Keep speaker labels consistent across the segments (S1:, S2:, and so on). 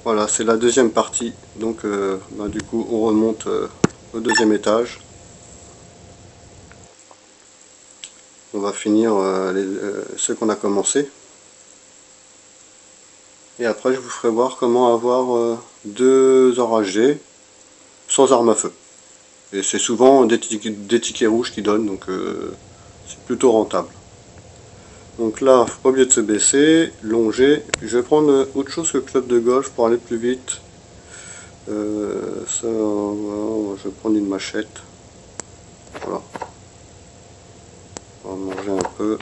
S1: Voilà, c'est la deuxième partie. Donc du coup on remonte au deuxième étage. On va finir ce qu'on a commencé. Et après je vous ferai voir comment avoir deux enragés sans arme à feu. Et c'est souvent des tickets rouges qui donnent, donc c'est plutôt rentable. Donc là, faut pas oublier de se baisser, longer. Je vais prendre autre chose que le club de golf pour aller plus vite. Ça, voilà, je vais prendre une machette. Voilà. On va manger un peu.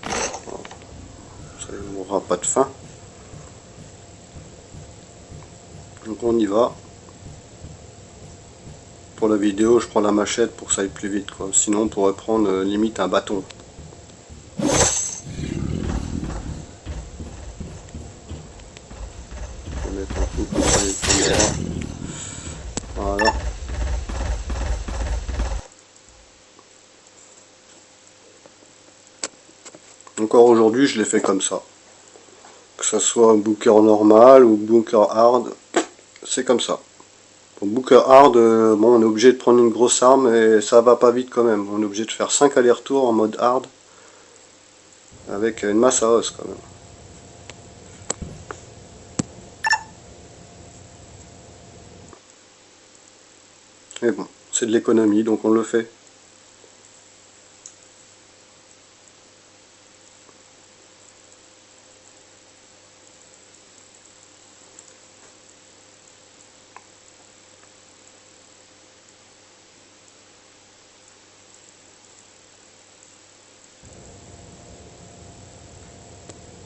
S1: Ça n'aura pas de faim. Donc on y va. Pour la vidéo, je prends la machette pour que ça aille plus vite, quoi. Sinon, on pourrait prendre limite un bâton. Je vais mettre un coup comme ça, les caméras. Voilà. Encore aujourd'hui, je l'ai fait comme ça. Que ça soit un booker normal ou booker hard, c'est comme ça. Pour booker hard, bon, on est obligé de prendre une grosse arme et ça va pas vite quand même. On est obligé de faire 5 allers-retours en mode hard avec une masse à os quand même. Mais bon, c'est de l'économie donc on le fait.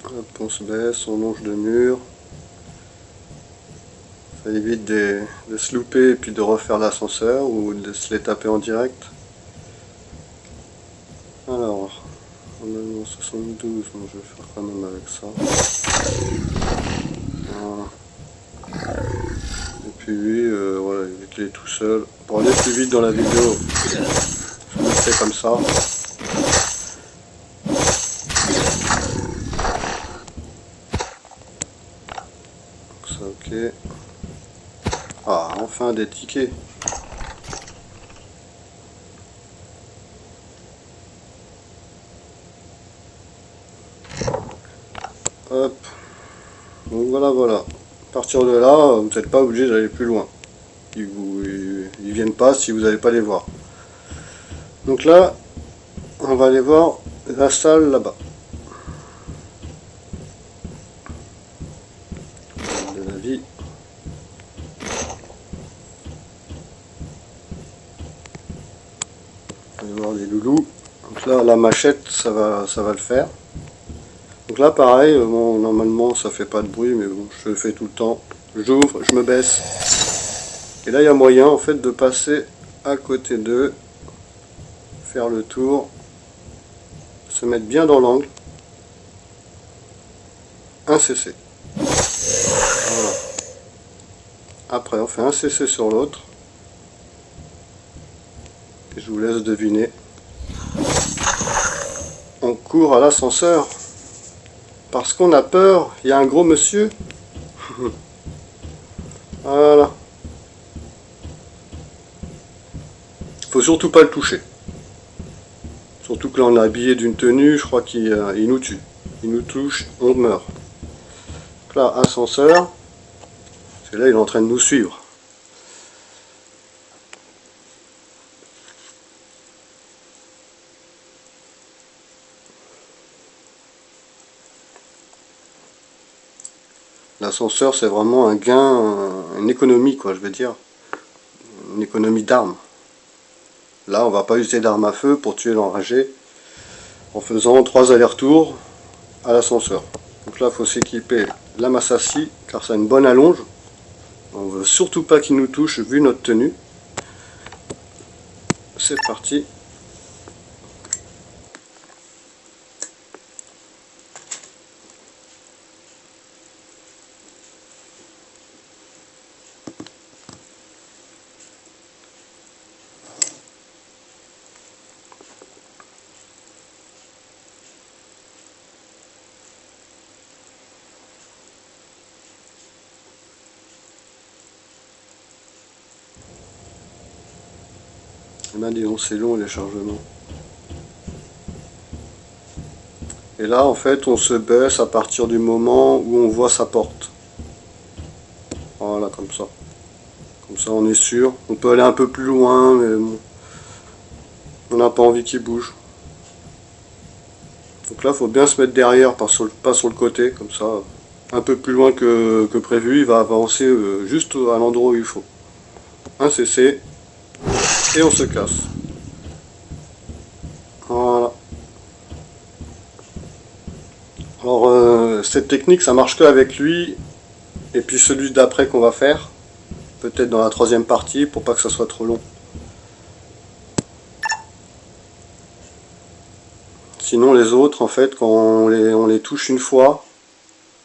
S1: Hop, on se baisse, on longe le mur. Ça évite de se louper et puis de refaire l'ascenseur ou de se les taper en direct. Alors, on est en 72, donc je vais faire quand même avec ça. Voilà. Et puis voilà, vu qu'il est tout seul. Pour aller plus vite dans la vidéo, je le fais comme ça. Donc ça, ok. Ah, enfin des tickets. Hop. Donc voilà, voilà. À partir de là, vous n'êtes pas obligé d'aller plus loin. Ils viennent pas si vous n'allez pas les voir. Donc là, on va aller voir la salle là-bas. De la vie. On va voir les loulous. Donc là, la machette, ça va le faire. Donc là, pareil, bon, normalement, ça fait pas de bruit, mais bon, je le fais tout le temps. J'ouvre, je me baisse. Et là, il y a moyen, en fait, de passer à côté d'eux, faire le tour, se mettre bien dans l'angle. Un CC. Voilà. Après, on fait un CC sur l'autre. Et je vous laisse deviner. On court à l'ascenseur. Parce qu'on a peur, il y a un gros monsieur. Voilà. Faut surtout pas le toucher. Surtout que là on est habillé d'une tenue, je crois qu'il nous tue. Il nous touche, on meurt. Donc là, ascenseur. Parce que là il est en train de nous suivre. L'ascenseur c'est vraiment un gain, une économie quoi, je veux dire. Une économie d'armes. Là on va pas user d'armes à feu pour tuer l'enragé en faisant 3 allers-retours à l'ascenseur. Donc là il faut s'équiper la masse à scie car ça a une bonne allonge. On veut surtout pas qu'il nous touche vu notre tenue. C'est parti. Eh ben dis donc, c'est long les chargements. Et là, en fait, on se baisse à partir du moment où on voit sa porte. Voilà, comme ça. Comme ça, on est sûr. On peut aller un peu plus loin, mais bon, on n'a pas envie qu'il bouge. Donc là, il faut bien se mettre derrière, pas sur le côté, comme ça. Un peu plus loin que prévu, il va avancer juste à l'endroit où il faut. Un CC, et on se casse. Voilà. Alors, cette technique, ça marche que avec lui, et puis celui d'après qu'on va faire, peut-être dans la troisième partie, pour pas que ça soit trop long. Sinon, les autres, en fait, quand on les touche une fois,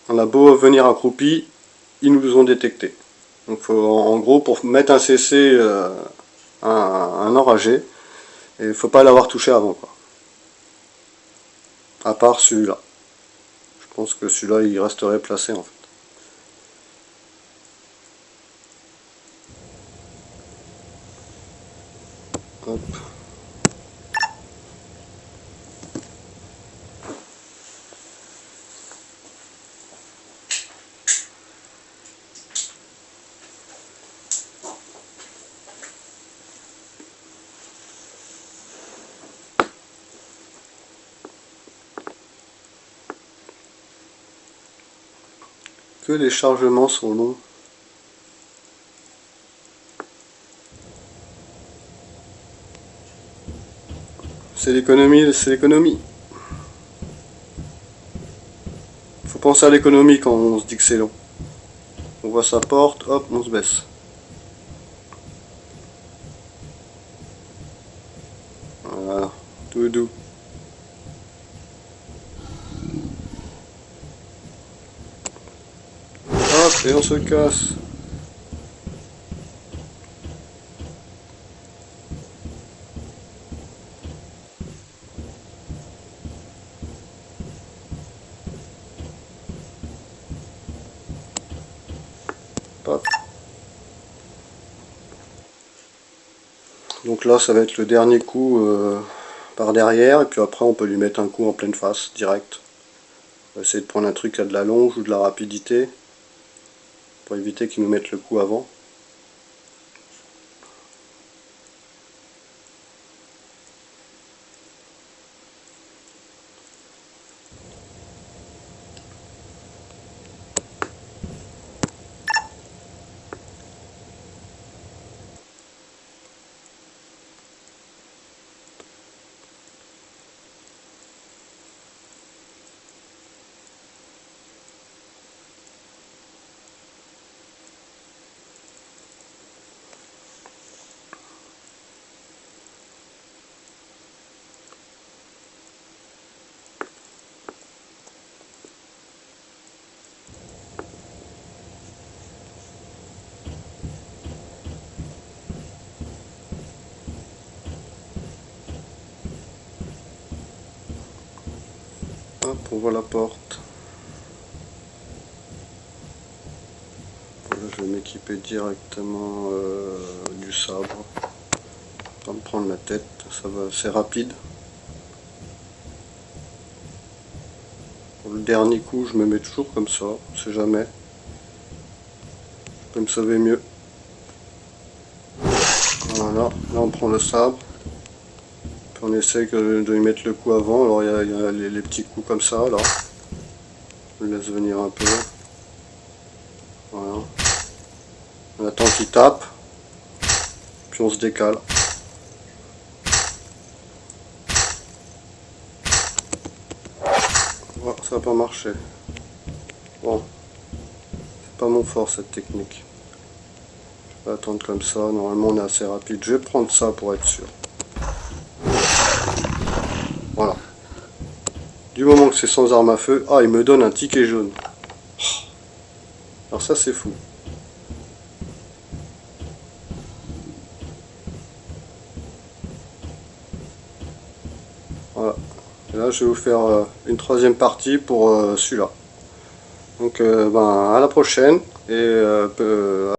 S1: on a beau venir accroupi, ils nous ont détecté. Donc, en gros, pour mettre un CC, un enragé, il ne faut pas l'avoir touché avant, quoi. À part celui-là. Je pense que celui-là, il resterait placé, en fait. Hop. Que les chargements sont longs. C'est l'économie, c'est l'économie. Faut penser à l'économie quand on se dit que c'est long. On voit sa porte, hop, on se baisse. Voilà, tout doux. Hop, et on se casse. Hop. Donc là, ça va être le dernier coup par derrière, et puis après, on peut lui mettre un coup en pleine face, direct. On va essayer de prendre un truc à de la longe ou de la rapidité, pour éviter qu'il nous mette le coup avant. Hop, on voit la porte. Là, je vais m'équiper directement du sabre. Pas me prendre la tête, ça va, c'est rapide. Pour le dernier coup, je me mets toujours comme ça, on sait jamais. Je peux me sauver mieux. Voilà, là on prend le sabre. Puis on essaie de lui mettre le coup avant. Alors il y a les petits coups comme ça, là. On le laisse venir un peu. Voilà. On attend qu'il tape. Puis on se décale. Voilà, ça n'a pas marché. Bon. C'est pas mon fort cette technique. Je vais attendre comme ça. Normalement on est assez rapide. Je vais prendre ça pour être sûr. Voilà. Du moment que c'est sans arme à feu, ah, il me donne un ticket jaune. Alors ça c'est fou. Voilà. Et là je vais vous faire une troisième partie pour celui-là. Donc ben, à la prochaine et